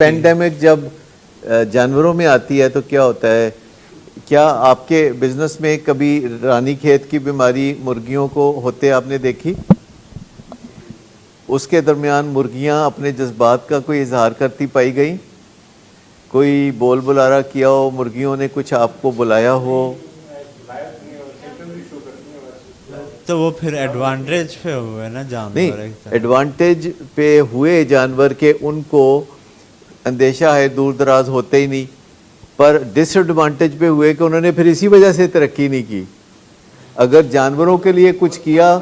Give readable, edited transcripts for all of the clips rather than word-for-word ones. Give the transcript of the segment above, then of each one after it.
Pandemic جب جانوروں میں آتی ہے تو کیا ہوتا ہے؟ کیا آپ کے بزنس میں کبھی رانی کھیت کی بیماری مرغیوں کو ہوتے آپ نے دیکھی؟ اس کے درمیان مرغیاں اپنے جذبات کا کوئی اظہار کرتی پائی گئیں؟ کوئی بول بلارا کیا ہو، مرغیوں نے کچھ آپ کو بلایا ہو؟ تو وہ پھر ایڈوانٹیج پہ ہوئے نا جانور نہیں، ایک طرح۔ ایڈوانٹیج پہ ہوئے جانور کہ ان کو اندیشہ ہے، دور دراز ہوتے ہی نہیں، پر ڈس ایڈوانٹیج پہ ہوئے کہ انہوں نے پھر اسی وجہ سے ترقی نہیں کی۔ اگر جانوروں کے لیے کچھ کیا،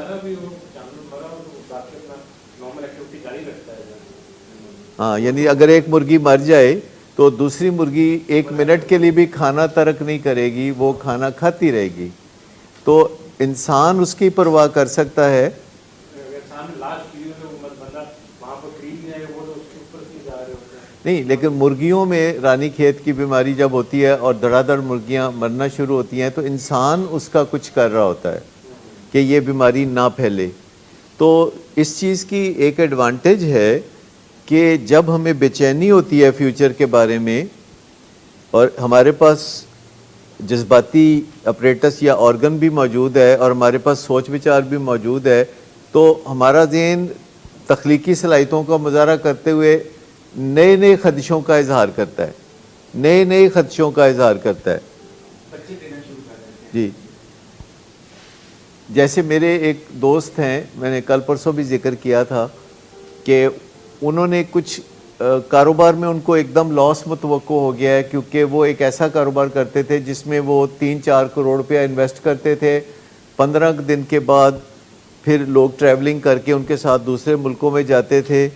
ہاں، یعنی اگر ایک مرغی مر جائے تو دوسری مرغی ایک منٹ کے لیے بھی کھانا ترک نہیں کرے گی، وہ کھانا کھاتی رہے گی۔ تو انسان اس کی پرواہ کر سکتا ہے، نہیں، لیکن مرغیوں میں رانی کھیت کی بیماری جب ہوتی ہے اور دڑا دڑ مرغیاں مرنا شروع ہوتی ہیں تو انسان اس کا کچھ کر رہا ہوتا ہے کہ یہ بیماری نہ پھیلے۔ تو اس چیز کی ایک ایڈوانٹیج ہے کہ جب ہمیں بے چینی ہوتی ہے فیوچر کے بارے میں اور ہمارے پاس جذباتی اپریٹس یا آرگن بھی موجود ہے اور ہمارے پاس سوچ بچار بھی موجود ہے، تو ہمارا ذہن تخلیقی صلاحیتوں کا مظاہرہ کرتے ہوئے نئے نئے خدشوں کا اظہار کرتا ہے، نئے خدشوں کا اظہار کرتا ہے۔ جی، جیسے میرے ایک دوست ہیں، میں نے کل پرسوں بھی ذکر کیا تھا کہ انہوں نے کچھ کاروبار میں ان کو ایک دم لاس متوقع ہو گیا ہے، کیونکہ وہ ایک ایسا کاروبار کرتے تھے جس میں وہ 3-4 کروڑ روپیہ انویسٹ کرتے تھے، 15 دن کے بعد پھر لوگ ٹریولنگ کر کے ان کے ساتھ دوسرے ملکوں میں جاتے تھے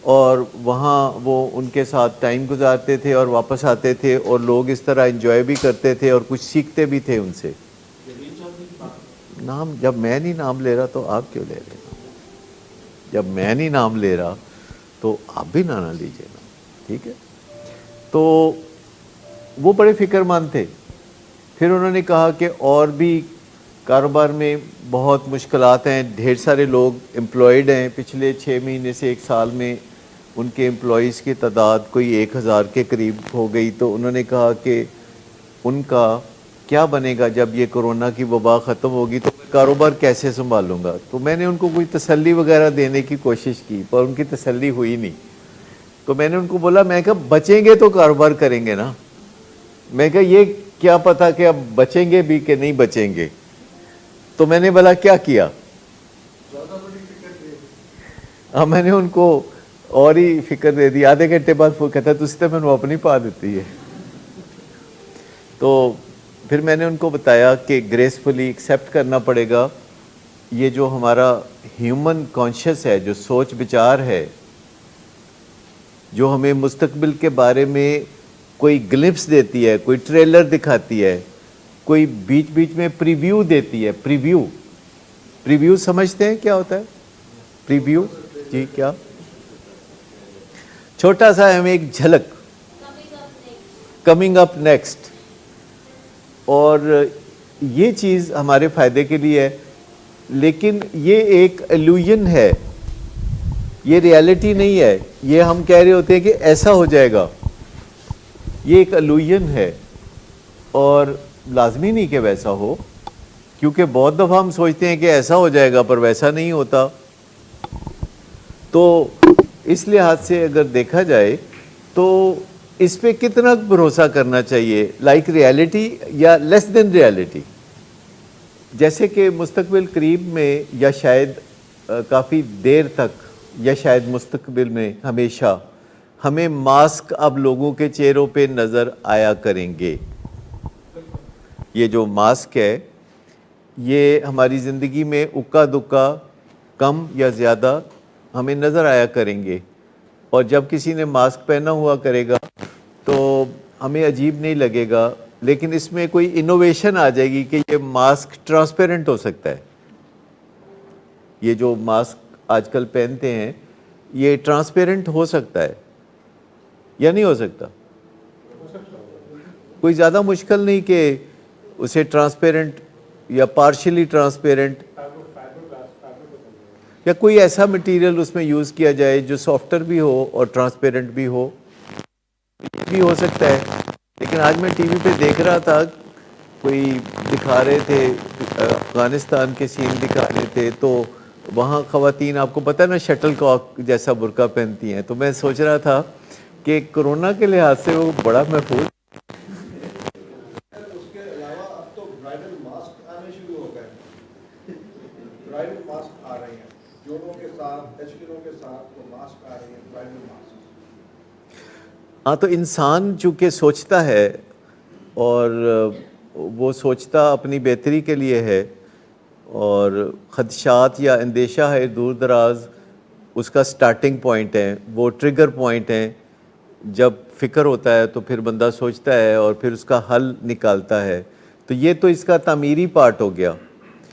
اور وہاں وہ ان کے ساتھ ٹائم گزارتے تھے اور واپس آتے تھے، اور لوگ اس طرح انجوائے بھی کرتے تھے اور کچھ سیکھتے بھی تھے ان سے۔ نام جب میں نہیں نام لے رہا تو آپ کیوں لے رہے ہیں؟ جب میں نہیں نام لے رہا تو آپ بھی نہ لیجیے نا، ٹھیک ہے؟ تو وہ بڑے فکر مند تھے۔ پھر انہوں نے کہا کہ اور بھی کاروبار میں بہت مشکلات ہیں، ڈھیر سارے لوگ امپلائڈ ہیں، پچھلے 6 مہینے سے 1 سال میں ان کے امپلائیز کی تعداد کوئی 1000 کے قریب ہو گئی۔ تو انہوں نے کہا کہ ان کا کیا بنے گا جب یہ کرونا کی وبا ختم ہوگی، تو میں کاروبار کیسے سنبھالوں گا؟ تو میں نے ان کو کوئی تسلی وغیرہ دینے کی کوشش کی پر ان کی تسلی ہوئی نہیں۔ تو میں نے ان کو بولا، میں کہا بچیں گے تو کاروبار کریں گے نا، میں کہا یہ کیا پتا کہ اب بچیں گے بھی کہ نہیں بچیں گے۔ تو میں نے بولا کیا کیا؟ میں نے ان کو اور ہی فکر دے دی۔ آدھے گھنٹے بعد وہ کہتا ہے تُسی تے مینوں اپنی پا دیتی ہے۔ تو پھر میں نے ان کو بتایا کہ گریسفلی ایکسیپٹ کرنا پڑے گا، یہ جو ہمارا ہیومن کانشیس ہے، جو سوچ بچار ہے، جو ہمیں مستقبل کے بارے میں کوئی گلپس دیتی ہے، کوئی ٹریلر دکھاتی ہے، کوئی بیچ بیچ میں پریویو دیتی ہے۔ پریویو سمجھتے ہیں کیا ہوتا ہے پریویو؟ جی، کیا؟ چھوٹا سا ہمیں ایک جھلک، کمنگ اپ نیکسٹ، اور یہ چیز ہمارے فائدے کے لیے ہے، لیکن یہ ایک ایلوژن ہے، یہ ریالٹی نہیں ہے۔ یہ ہم کہہ رہے ہوتے ہیں کہ ایسا ہو جائے گا، یہ ایک ایلوژن ہے، اور لازمی نہیں کہ ویسا ہو، کیونکہ بہت دفعہ ہم سوچتے ہیں کہ ایسا ہو جائے گا پر ویسا نہیں ہوتا۔ تو اس لحاظ سے اگر دیکھا جائے تو اس پہ کتنا بھروسہ کرنا چاہیے، لائک ریالٹی یا لیس دین ریالٹی؟ جیسے کہ مستقبل قریب میں یا شاید کافی دیر تک یا شاید مستقبل میں ہمیشہ ہمیں ماسک اب لوگوں کے چہروں پہ نظر آیا کریں گے۔ یہ جو ماسک ہے یہ ہماری زندگی میں اکا دکا کم یا زیادہ ہمیں نظر آیا کریں گے، اور جب کسی نے ماسک پہنا ہوا کرے گا تو ہمیں عجیب نہیں لگے گا، لیکن اس میں کوئی انوویشن آ جائے گی کہ یہ ماسک ٹرانسپیرنٹ ہو سکتا ہے۔ یہ جو ماسک آج کل پہنتے ہیں یہ ٹرانسپیرنٹ ہو سکتا ہے یا نہیں ہو سکتا؟ کوئی زیادہ مشکل نہیں کہ اسے ٹرانسپیرنٹ یا پارشلی ٹرانسپیرنٹ یا کوئی ایسا مٹیریل اس میں یوز کیا جائے جو سافٹر بھی ہو اور ٹرانسپیرنٹ بھی ہو۔ یہ بھی ہو سکتا ہے. لیکن آج میں ٹی وی پہ دیکھ رہا تھا, کوئی دکھا رہے تھے افغانستان کے سین دکھا رہے تھے, تو وہاں خواتین آپ کو پتہ ہے نا شٹل کاک جیسا برقع پہنتی ہیں. تو میں سوچ رہا تھا کہ کرونا کے لحاظ سے وہ بڑا محفوظ. اس کے علاوہ اب تو برائڈل ماسک آنے شروع ہو گئے. برائڈل ماسک آ رہے ہیں جوڑوں کے ساتھ, ایچکنوں کے ساتھ وہ ماسک آ رہے ہیں, برائڈل ماسک. ہاں, تو انسان چونکہ سوچتا ہے اور وہ سوچتا اپنی بہتری کے لیے ہے, اور خدشات یا اندیشہ ہے دور دراز اس کا سٹارٹنگ پوائنٹ ہے, وہ ٹریگر پوائنٹ ہیں. جب فکر ہوتا ہے تو پھر بندہ سوچتا ہے اور پھر اس کا حل نکالتا ہے. تو یہ تو اس کا تعمیری پارٹ ہو گیا.